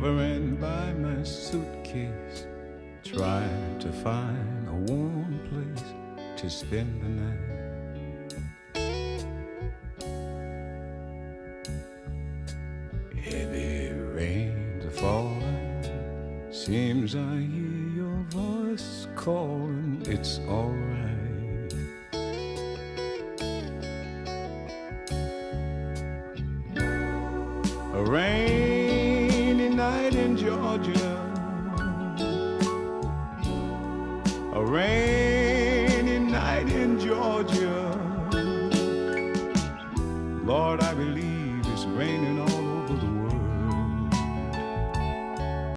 hovering by my suitcase, trying to find a warm place to spend the night. Heavy rains are falling, seems I hear your voice calling. It's alright. A rainy night in Georgia, a rainy night in Georgia. Lord, I believe